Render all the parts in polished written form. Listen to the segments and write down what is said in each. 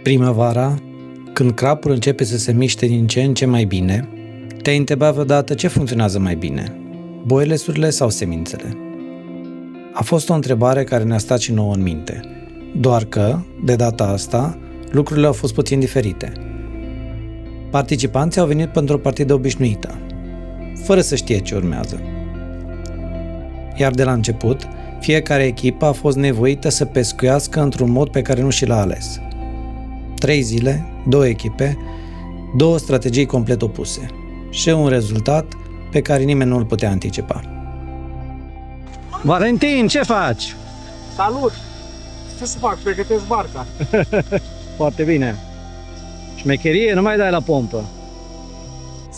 Primăvara, când crapul începe să se miște din ce în ce mai bine, te-ai întrebat vreodată ce funcționează mai bine, boilesurile sau semințele? A fost o întrebare care ne-a stat și nouă în minte, doar că, de data asta, lucrurile au fost puțin diferite. Participanții au venit pentru o partidă obișnuită, fără să știe ce urmează. Iar de la început, fiecare echipă a fost nevoită să pescuiască într-un mod pe care nu și l-a ales. 3 zile, 2 echipe, 2 strategii complet opuse și un rezultat pe care nimeni nu îl putea anticipa. Valentin, ce faci? Salut! Ce să fac? Pregătesc barca. Foarte bine. Șmecherie, nu mai dai la pompă.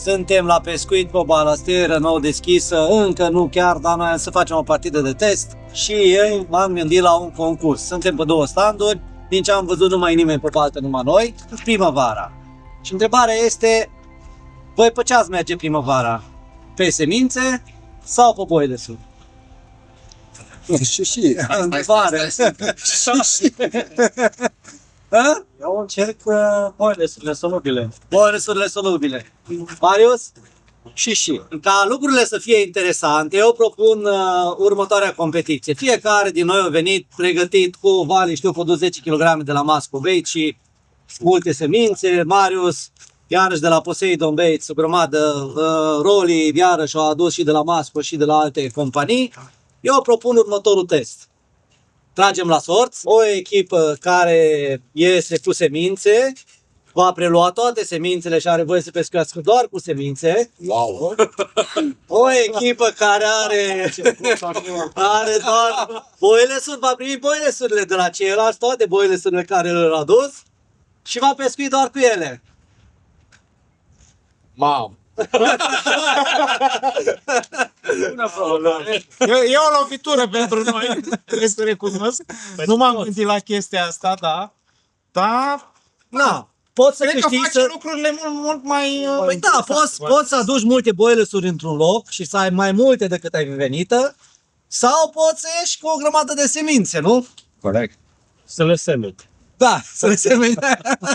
Suntem la pescuit pe o balastieră nou deschisă, încă nu chiar, dar noi să facem o partidă de test și eu m-am gândit la un concurs. Suntem pe 2 standuri, din ce am văzut nu mai nimeni pe baltă, numai noi, primăvara. Și întrebarea este, voi pe ce ați merge primăvara? Pe semințe sau pe boilesuri? Și. Întrebare. Eu încerc boilesurile solubile. Boilesurile solubile. Marius? Și. Ca lucrurile să fie interesante, eu propun următoarea competiție. Fiecare din noi a venit pregătit cu Vali, știu, produs 10 kg de la Masco Bait și multe semințe. Marius, iarăși de la Poseidon Baits, o grămadă, Roli, iarăși au adus și de la Masco și de la alte companii. Eu propun următorul test. Tragem la sorți, o echipă care iese cu semințe va prelua toate semințele și are voie să pescuiască doar cu semințe. Wow! O echipă care are doar boilesuri va primi boilesurile de la ceilalți, toate boilesurile care le-au adus și va pescui doar cu ele. Mam! E o lovitură pentru noi, trebuie să recunosc. Nu m-am gândit la chestia asta, da. Da. Na, poți să Cred că câștigi face lucrurile mult mai... Păi da, poți să aduci multe boilesuri într-un loc și să ai mai multe decât ai venită, sau poți să ieși cu o grămadă de semințe, nu? Corect. Să le semeni. Da, să le semeni.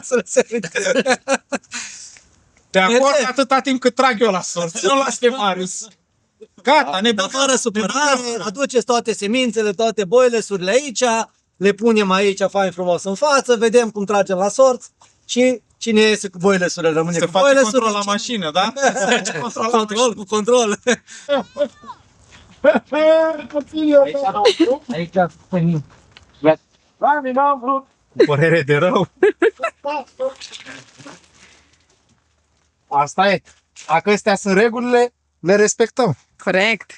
Să le semeni. Te acord atâta timp cât trag eu la sorți. Nu las pe Marius. Gata, ne Dar fără supărare, aduceți toate semințele, toate boilesurile aici, le punem aici fain frumos în față, vedem cum tragem la sorți și cine iese cu boilesurile rămâne se cu face boilesurile. control la mașină, da? Se face control la Control cu control. Aici venim. n-am vrut. Părere de rău. Asta e. Dacă astea sunt regulile, le respectăm. Corect.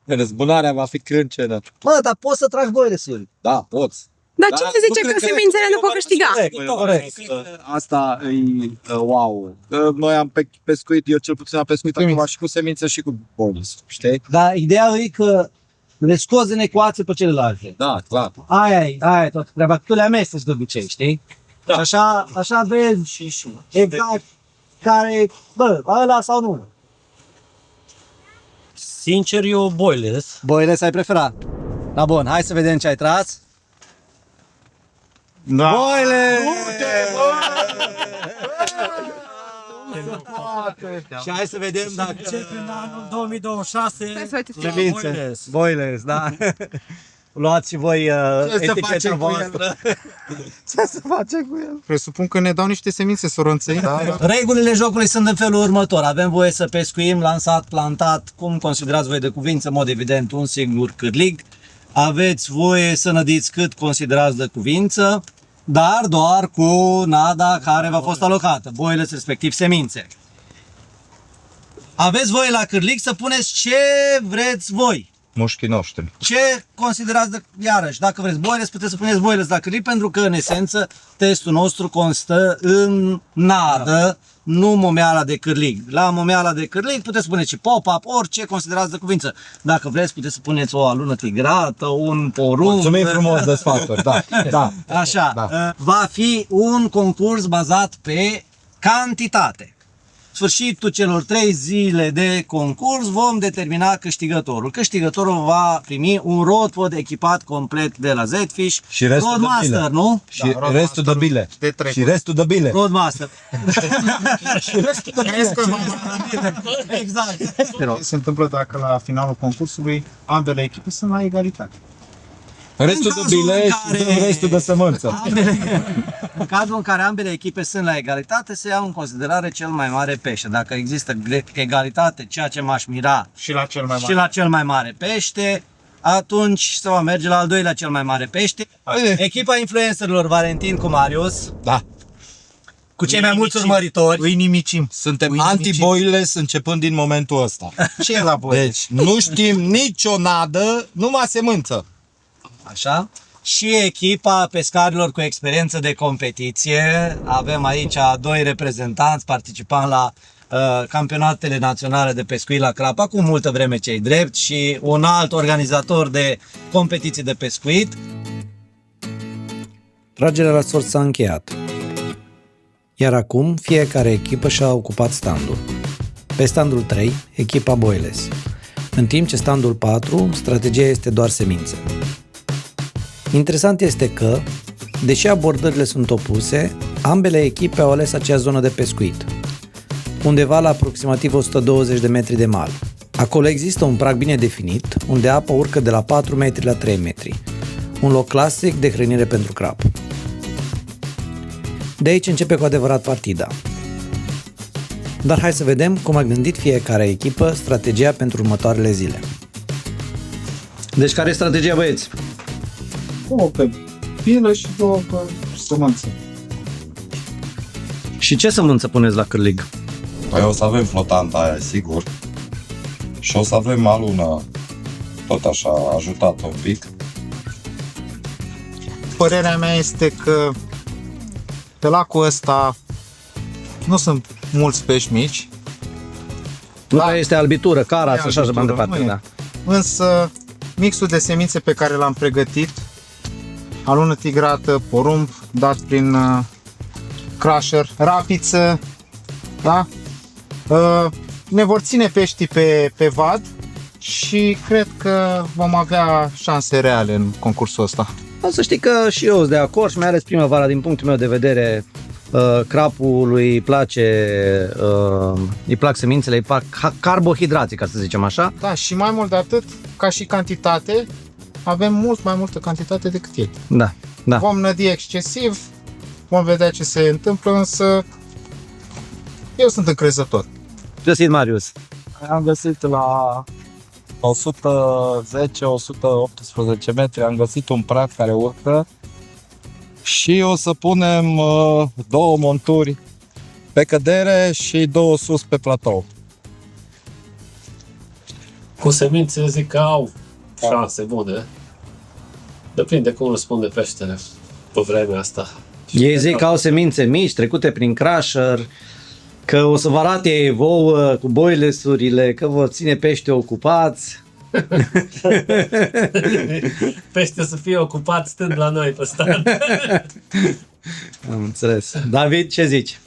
Răzbunarea va fi crâncenă. Mă, dar poți să tragi boilesuri. Da, poți. Dar cine zice că semințele nu pot câștiga? Corect. Asta e wow. Noi am pescuit, eu cel puțin am pescuit acum și cu semințe și cu bonus, știi? Dar ideea e că le scoți în ecuație pe celelalte. Da, clar. Aia e tot treaba, tu le amesteci de obicei, știi? Da. Și așa vezi și exact care, bă, ăla sau nu. Sincer, eu boiles. Boiles ai preferat. Da, bun, hai să vedem ce ai tras. Da. Boiles! Și hai să vedem dacă... În anul 2026, Semințe, boiles, da. Luați și voi eticheta voastră. Ce să face cu el? Presupun că ne dau niște semințe soronței. Da. Regulile jocului sunt în felul următor. Avem voie să pescuim, lansat, plantat, cum considerați voi de cuvință, în mod evident, un singur cârlig. Aveți voie să nădiți cât considerați de cuvință, dar doar cu nada care v-a fost alocată, boiles respectiv semințe. Aveți voie la cârlig să puneți ce vreți voi. Mușchii noștri. Ce considerați, iarăși, dacă vreți boiles, puteți să puneți boiles la cârlig, pentru că, în esență, testul nostru constă în nadă, nu momeala de cârlig. La momeala de cârlig puteți pune și pop-up, orice considerați de cuvință. Dacă vreți, puteți să puneți o alună tigrată, un porumb. Mulțumim frumos de sfaturi, da. Da. Așa, va fi un concurs bazat pe cantitate. sfârșitul celor 3 zile de concurs vom determina câștigătorul. Câștigătorul va primi un roadpod echipat complet de la Zfish. Și restul de Roadmaster, bile. nu? Și restul de bile. de trecut. Și restul de bile. Roadmaster. Și restul de bile. Exact. Ce se întâmplă dacă la finalul concursului ambele echipe sunt la egalitate? Restul În de cazul bile în și care- restul de sămânță. În cazul în care ambele echipe sunt la egalitate, se ia în considerare cel mai mare pește. Dacă există egalitate, ceea ce m-aș mira, Și la cel mai și mare. la cel mai mare pește, atunci se va merge la al doilea cel mai mare pește. Echipa influencerilor Valentin cu Marius, Da. cu cei mai mulți urmăritori. Îi nimicim. Suntem Îi anti-boilers începând din momentul ăsta. Ce e la voi? Deci nu știm nicio nadă, numai semânță. Așa. Și echipa pescarilor cu experiență de competiție. Avem aici 2 reprezentanți participant la campionatele naționale de pescuit la crap, acum multă vreme cei drept, și un alt organizator de competiții de pescuit. Tragerea la sorți s-a încheiat. Iar acum, fiecare echipă și-a ocupat standul. Pe standul 3, echipa Boilers. În timp ce standul 4, strategia este doar semințe. Interesant este că, deși abordările sunt opuse, ambele echipe au ales acea zonă de pescuit, undeva la aproximativ 120 de metri de mal. Acolo există un prag bine definit, unde apa urcă de la 4 metri la 3 metri, un loc clasic de hrănire pentru crap. De aici începe cu adevărat partida. Dar hai să vedem cum a gândit fiecare echipă strategia pentru următoarele zile. Deci care e strategia, băieți? 2 pe bilă și 2 pe sămânță. Și ce sămânță puneți la cârlig? Păi o să avem flotanta aia, sigur. Și o să avem malună, tot așa, ajutată un pic. Părerea mea este că pe lacul ăsta nu sunt mulți pești mici, Da, este albitură, caras, așa și mai albitură, departe, nu e. da. însă mixul de semințe pe care l-am pregătit, alună tigrată, porumb dat prin crusher, rapiță, da? Ne vor ține peștii pe vad și cred că vom avea șanse reale în concursul ăsta. O să știi că și eu sunt de acord și mai ales primăvara, din punctul meu de vedere, crapului îi plac semințele, îi plac carbohidrații, ca să zicem așa. Da, și mai mult de atât, ca și cantitate, avem mult mai multă cantitate decât ei. Da, da. Vom nădi excesiv, vom vedea ce se întâmplă, însă eu sunt încrezător. Găsit, Marius. Am găsit la 110-118 metri, am găsit un prag care urcă Și o să punem 2 monturi pe cădere și 2 sus pe platou. cu semințe, zic că au șanse bune. Depinde cum răspunde peștele pe vremea asta. Ei zic că au semințe mici, trecute prin crusher, că o să vă arate vouă cu boilesurile, că vă ține pește ocupați. Pește să fie ocupat stând la noi pe stand. Am înțeles. David, ce zici?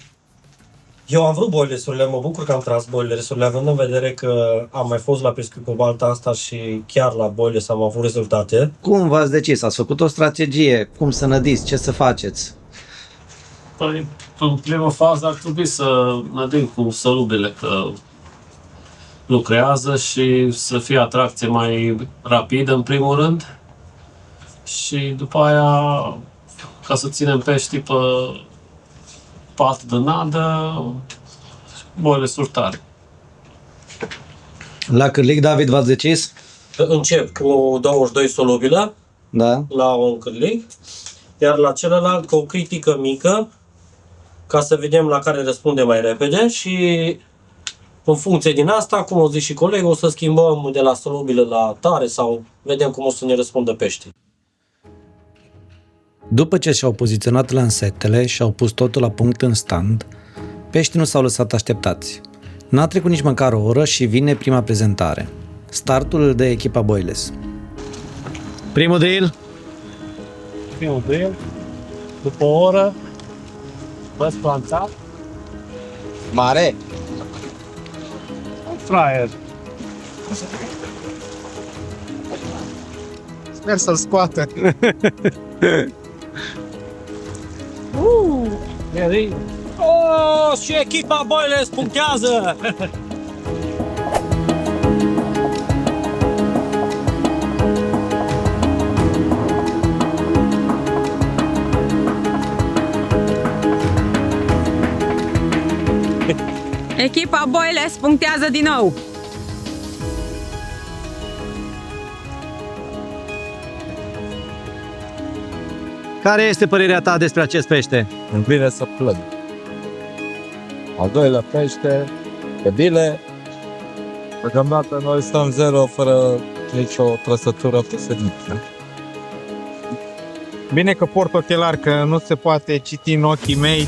Eu am vrut boilesurile, mă bucur că am tras boilesurile, având în vedere că am mai fost la pescuit cu balta asta și chiar la boiles am avut rezultate. Cum v-ați decis? Ați făcut o strategie? Cum să nădiți? Ce să faceți? Păi, în prima fază ar trebui să nădim cu sălubile, că lucrează și să fie atracție mai rapidă în primul rând. Și după aia, ca să ținem peștii pe pat de nadă, boile surtare. La cârlig, David, v-ați decis? Încep cu 22 solubile Da. la un cârlig, iar la celălalt cu o critică mică, ca să vedem la care răspunde mai repede și în funcție din asta, cum o zic și colegul, o să schimbăm de la solubile la tare sau vedem cum o să ne răspundă peștii. După ce și-au poziționat lansetele și au pus totul la punct în stand, peștii nu s-au lăsat așteptați. N-a trecut nici măcar o oră și vine prima prezentare. Startul de echipa Boilers. Primul drill? Primul drill, după o oră, v-ați plantat. Mare! fraier. Sper să-l scoată. Oh, și echipa Boiles punctează! Echipa Boiles punctează din nou. Care este părerea ta despre acest pește? Îmi vine să plâng. Al doilea pește, pe bile. Deocamdată noi stăm zero fără nicio trăsătură pe semință. Bine că port ochelari, că nu se poate citi în ochii mei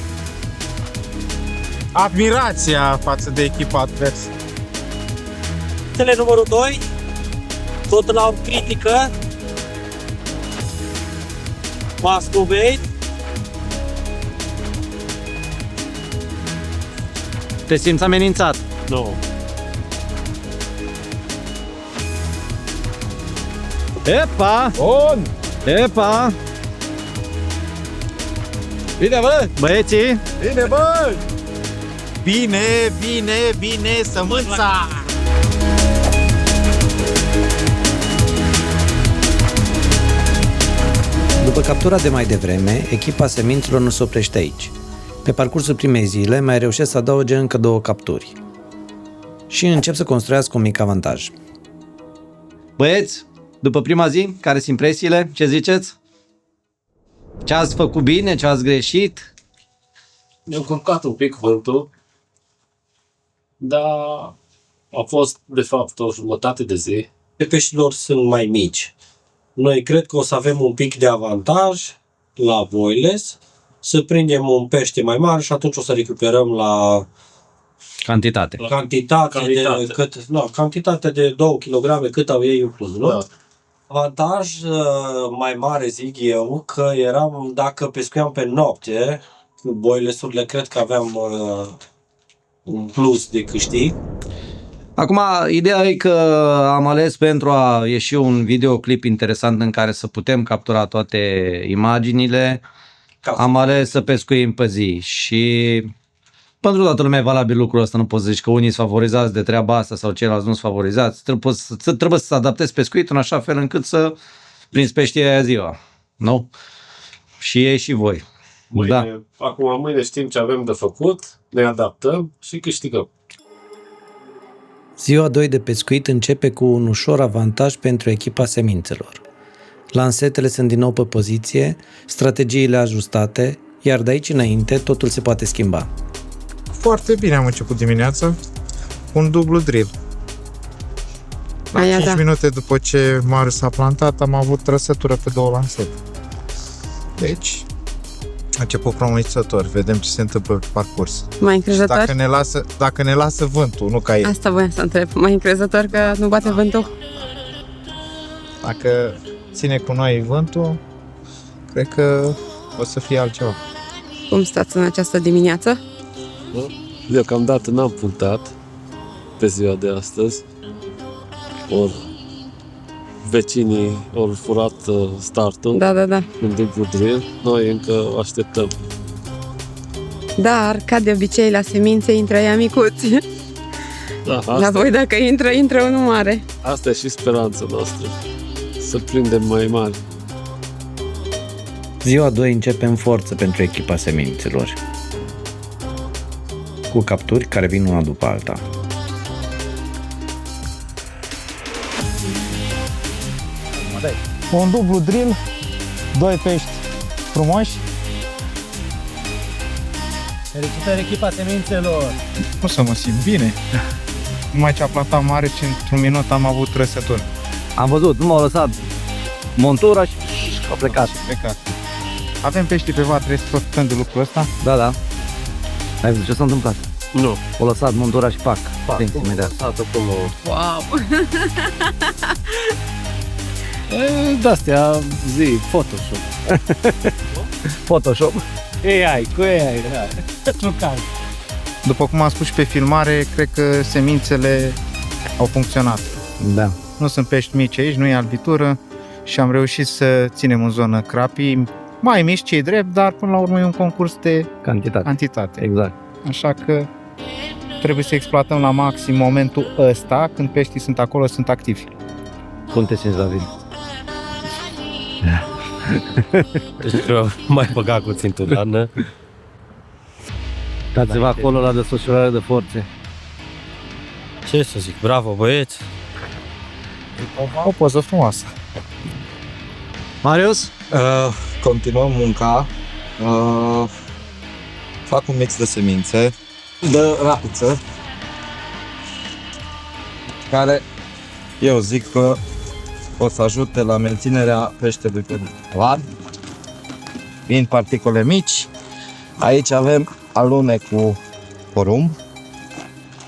admirația față de echipa adversă. Tele numărul 2, tot la o critică. Mascovei. Te simți amenințat? Nu. Epa! Bun! Epa! Bine, bă! Băieții! Bine, bă! Bine, sămânța! După captura de mai devreme, echipa semințelor nu se oprește aici. Pe parcursul primei zile mai reușesc să adauge încă 2 capturi. Și încep să construiască un mic avantaj. Băieți, după prima zi, care sunt impresiile? Ce ziceți? Ce ați făcut bine? Ce ați greșit? Ne-am curcat un pic vântul, dar a fost de fapt o jumătate de zi. Peștilor sunt mai mici. Noi cred că o să avem un pic de avantaj la Boiles, să prindem un pește mai mare și atunci o să recuperăm la Cantitate. cantitate de 2 kg cât au ei în plus, nu? Da. Avantaj mai mare, zic eu, că eram, dacă pescuiam pe noapte, cu boilesurile, cred că aveam un plus de câștig. Acum, ideea e că am ales pentru a ieși un videoclip interesant în care să putem captura toate imaginile. Am ales să pescuim pe zi și pentru toată lumea e valabil lucrul ăsta. Nu poți zici că unii sunt favorizați de treaba asta sau ceilalți nu sunt favorizați. Trebuie să adaptezi pescuitul în așa fel încât să prinzi peștii aia ziua. Nu? Și ei și voi. Mâine, mâine știm ce avem de făcut, ne adaptăm și câștigăm. Ziua 2 de pescuit începe cu un ușor avantaj pentru echipa semințelor. Lansetele sunt din nou pe poziție, strategiile ajustate, iar de aici înainte totul se poate schimba. Foarte bine am început dimineața cu un dublu drill. La 5 minute după ce Marius s-a plantat, am avut trăsătură pe 2 lansete. Deci, a început promițător. Vedem ce se întâmplă pe parcurs. Mai încrezător? Dacă ne lasă vântul, nu ca el. Asta voiam să întreb. Mai încrezător că nu bate vântul? Dacă ține cu noi vântul, cred că o să fie altceva. Cum stați în această dimineață? Deocamdată n-am punctat pe ziua de astăzi. Vecinii au furat startul Da. în dublu drill. Noi încă așteptăm. Dar, ca de obicei, la semințe intră ea micuți. Da, La voi, dacă intră unul mare. asta e și speranța noastră. Să prindem mai mari. Ziua 2 începe în forță pentru echipa semințelor, cu capturi care vin una după alta. Un dublu drill, 2 pești frumoși. Felicitări echipa semințelor! Nu să mă simt bine. Numai ce a plantat mare și într-un minut am avut trăsături. Am văzut, nu m-au lăsat montura și a plecat. Avem pești pe vatră, să profităm de lucrul ăsta. Da. Ai văzut ce s-a întâmplat? Nu. O lăsat montura și pac. Imediat. Wow! De-astea zi, Photoshop. Photoshop. AI, cu AI, da. După cum am spus și pe filmare, cred că semințele au funcționat. Da. Nu sunt pești mici aici, nu e albitură și am reușit să ținem în zonă crapii mai mici, cei drept, dar până la urmă e un concurs de cantitate. Exact. Așa că trebuie să exploatăm la maxim momentul ăsta, când peștii sunt acolo, sunt activi. Cum te simți, David? Deci că mai băga cu ținturană. Dați-vă acolo la desfășurare de forțe. Ce să zic, bravo băieți! O poză frumoasă. Marius? Continuăm munca. Fac un mix de semințe de rapiță, care eu zic că o să ajute la menținerea peștelui pe var. Vin particule mici. Aici avem alune cu porumb.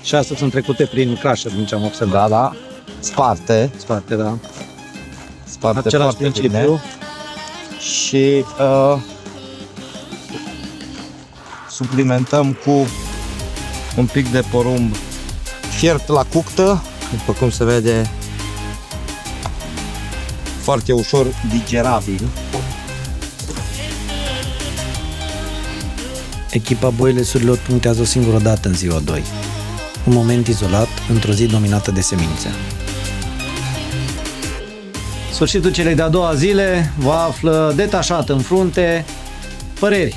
Și astea sunt trecute prin crusher, din ce am observat. Da. Sparte Da. foarte bine. Și suplimentăm cu un pic de porumb fiert la cuctă, după cum se vede, foarte ușor digerabil. Echipa boilesurilor punctează o singură dată în ziua 2. Un moment izolat, într-o zi dominată de semințe. Sfârșitul celei de-a doua zile vă află detașat în frunte. Păreri?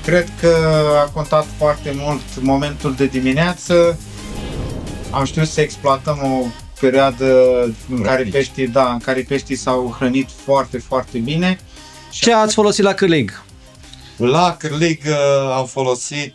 Cred că a contat foarte mult momentul de dimineață. Am știut să exploatăm o perioadă în care peștii s-au hrănit foarte, foarte bine. Ce ați folosit la cârlig? La cârlig am folosit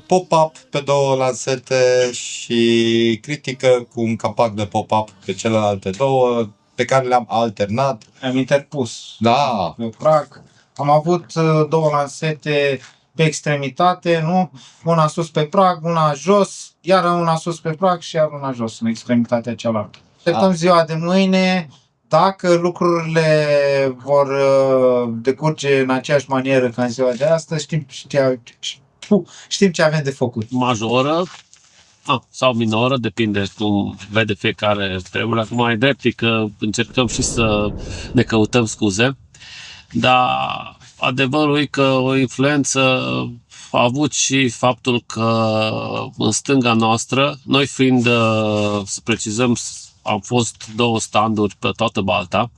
pop-up pe 2 lansete și critică cu un capac de pop-up pe celelalte 2, pe care le-am alternat. Am interpus Da, pe prag. Am avut 2 lansete pe extremitate, nu? Una sus pe prag, una jos, iar una sus pe prag și iar una jos în extremitatea cealaltă. Așteptăm ziua de mâine. Dacă lucrurile vor decurge în aceeași manieră ca în ziua de astăzi, știm ce avem de făcut. Majoră sau minoră, depinde cum vede fiecare trebuie. Acum e drept că încercăm și să ne căutăm scuze, dar adevărul e că o influență a avut și faptul că în stânga noastră, noi fiind, să precizăm, am fost 2 standuri pe toată Balta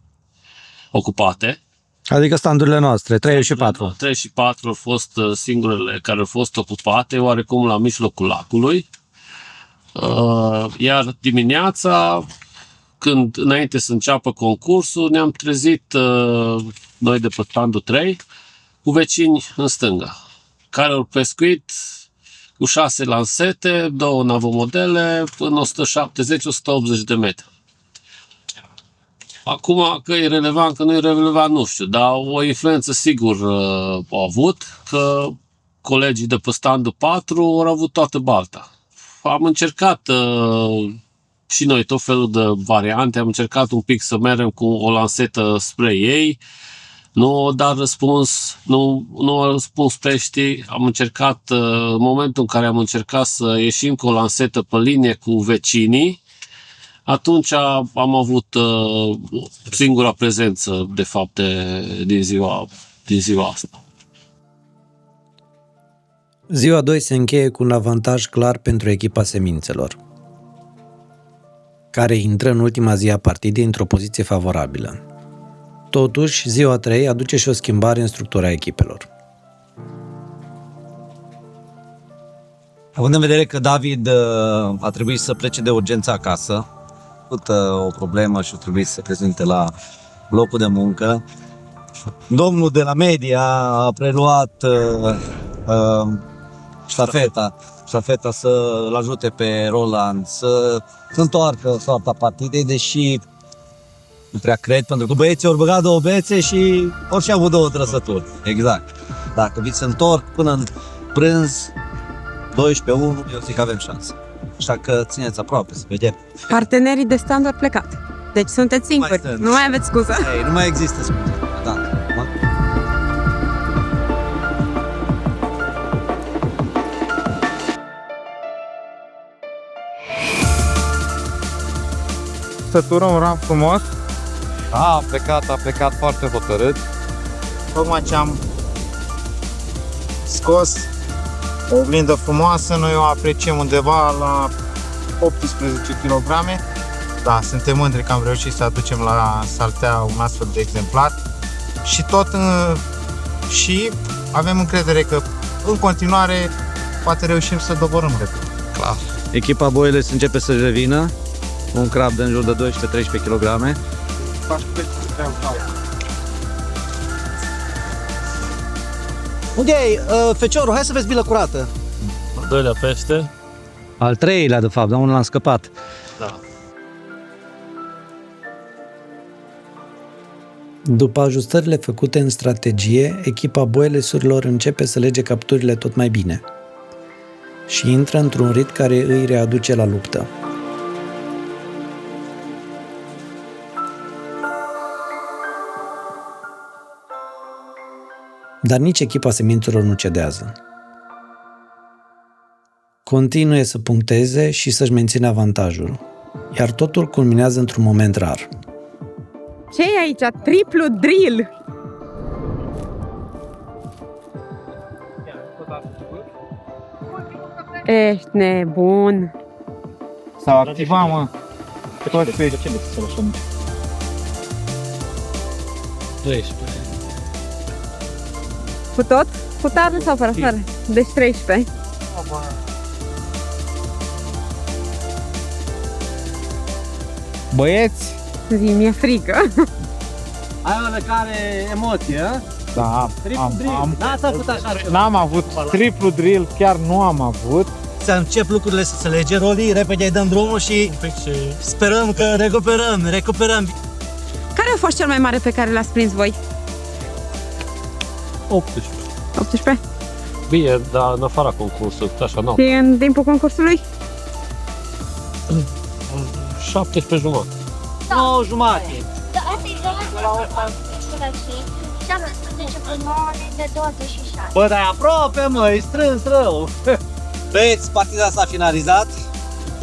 ocupate. Adică standurile noastre, 3 și 4. 3 și 4 au fost singurele care au fost ocupate, oarecum la mijlocul lacului. Iar dimineața, când înainte să înceapă concursul, ne-am trezit noi de pe standul 3 cu vecini în stânga, care au pescuit cu 6 lansete, 2 navomodele, în 170-180 de metri. Acum, că e relevant, că nu e relevant, nu știu, dar o influență sigur au avut, că colegii de pe standul 4 au avut toată Balta. Am încercat și noi tot felul de variante, am încercat un pic să mergem cu o lansetă spre ei, nu a dat răspuns, nu a răspuns peștii. Am încercat, în momentul în care am încercat să ieșim cu o lansetă pe linie cu vecinii, atunci am avut singura prezență, de fapt, din ziua asta. Ziua 2 se încheie cu un avantaj clar pentru echipa semințelor, care intră în ultima zi a partidei într-o poziție favorabilă. Totuși, ziua 3 aduce și o schimbare în structura echipelor. Având în vedere că David a trebuit să plece de urgență acasă, a avut o problemă și a trebuit să se prezinte la locul de muncă, domnul de la media a preluat ștafeta să-l ajute pe Roland să întoarcă soarta partidei, deși nu prea cred, pentru că băieții ori băgat 2 bețe și ori și avut 2 trăsături. Exact. Dacă vi se întorc până în prânz, 12-1, eu zic că avem șansă. Așa că țineți aproape, să vedem. Partenerii de stand au plecat. Deci sunteți singuri, nu mai aveți scuză. Ei, nu mai există scuze. Da. trăsătură, un ram frumos. A plecat foarte hotărât. Tocmai ce am scos o oglindă frumoasă, noi o apreciem undeva la 18 kg. Da, suntem mândri că am reușit să aducem la Saltea un astfel de exemplar și avem încredere că în continuare poate reușim să doborâm repede. Clar. Echipa Boiles începe să-și revină. Un crab de în jur de 12-13 kg. Unde e feciorul? Hai să vezi bilă curată. Al doilea pește. Al treilea, de fapt, dar unul l-am scăpat. Da. După ajustările făcute în strategie, echipa Boilesurilor începe să lege capturile tot mai bine și intră într-un ritm care îi readuce la luptă. Dar nici echipa semințelor nu cedează. Continuă să puncteze și să-și mențină avantajul, iar totul culminează într-un moment rar. Ce e aici? Triplu drill! Ești nebun! S-au activat, mă, toți pești. 13. Cu tot? Cu tare sau fără? Fără. Deci 13. Băieți, Mi-e frică. Ai oarecare emoție, da, N-a făcut așa. n-am avut triplu drill, chiar nu am avut. Să încep lucrurile să se lege, Roli, repede îi dăm drumul și sperăm că recuperăm. Care a fost cel mai mare pe care l-ați prins voi? 18. 18? Bine, dar în afara concursului, așa, nu. Și în timpul concursului? 17 jumătate. 9 jumate. Da, asta e și 17 de 26. Bă, dar aproape, mă, e strâns rău. Băieți, partida s-a finalizat.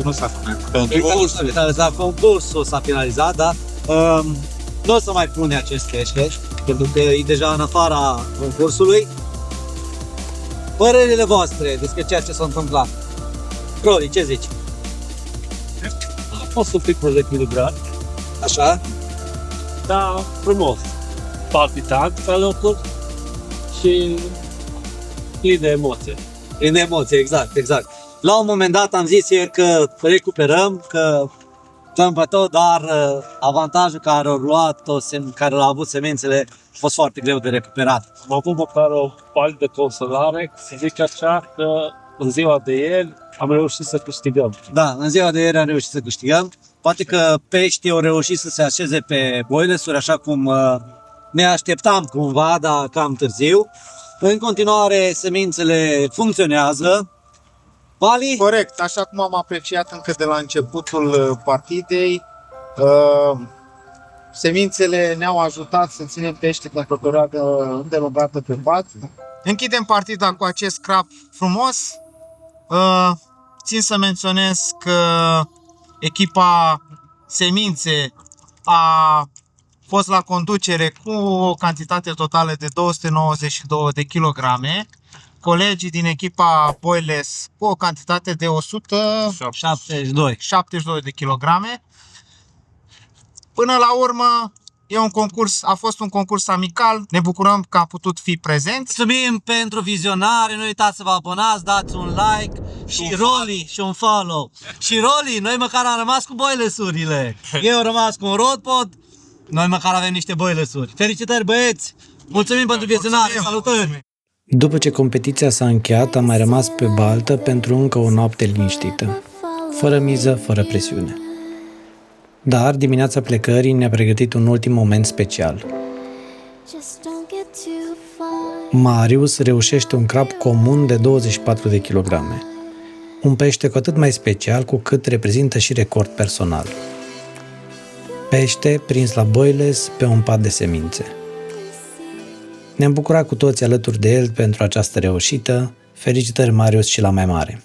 Nu s-a finalizat. Concursul s-a finalizat, da? Nu o să mai pune acest pește, pentru că e deja în afara concursului. Părerile voastre despre ceea ce s-a întâmplat. Croli, ce zici? A fost un pic dezechilibrat, Așa? dar frumos. Palpitant pe locuri și plin de emoție. În emoție, exact. La un moment dat am zis ieri că recuperăm, că dăm pe tot, dar avantajul care au luat, care l-au avut semințele, a fost foarte greu de recuperat. Am avut măcar o pal de consolare, să zic așa, că în ziua de ieri am reușit să câștigăm. Da, în ziua de ieri am reușit să câștigăm. Poate că peștii au reușit să se așeze pe boilesuri, așa cum ne așteptam cumva, dar cam târziu. În continuare, semințele funcționează. Vali? Corect, așa cum am apreciat încă de la începutul partidei, semințele ne-au ajutat să ținem pește pentru o perioadă îndelungată pe pat. Închidem partida cu acest crab frumos. Țin să menționez că echipa semințe a fost la conducere cu o cantitate totală de 292 de kilograme. Colegii din echipa Boiles cu o cantitate de 172 de kilograme. Până la urmă, a fost un concurs amical, ne bucurăm că am putut fi prezenți. Mulțumim pentru vizionare, nu uitați să vă abonați, dați un like și Roli și un follow. Și Roli, noi măcar am rămas cu boilesurile. Eu am rămas cu un rodpod, noi măcar avem niște boilesuri. Felicitări băieți! Mulțumim pentru vizionare, salutări! După ce competiția s-a încheiat, am mai rămas pe baltă pentru încă o noapte liniștită, fără miză, fără presiune. Dar dimineața plecării ne-a pregătit un ultim moment special. Marius reușește un crab comun de 24 de kilograme. Un pește cu atât mai special cu cât reprezintă și record personal. Pește prins la Boiles pe un pat de semințe. Ne-am bucurat cu toți alături de el pentru această reușită. Felicitări, Marius, și la mai mare!